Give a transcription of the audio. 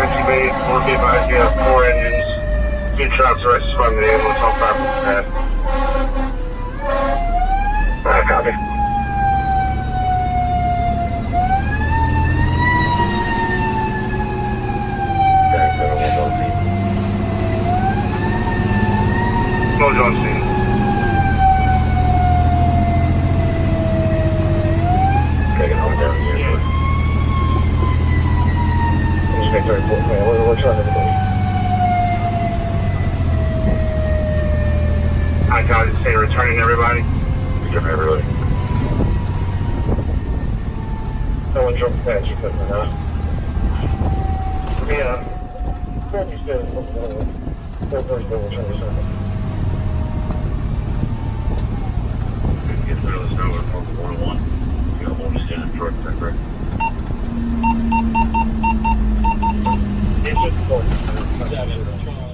empty bay. We'll be advised you have 4 engines. 2 trucks, the rest is from the ambulance on 5 pad. Alright, copy. No John scene. Taking home down here. Just make the report, man. We're trying everybody. Hi, Todd. Just say returning everybody. Returning everybody. No one jumped past you, couldn't have. Yeah. Then you said, we'll try to circle. Get rid of the snow at 441. You know, we'll just stand in front of that, correct? It's just 4.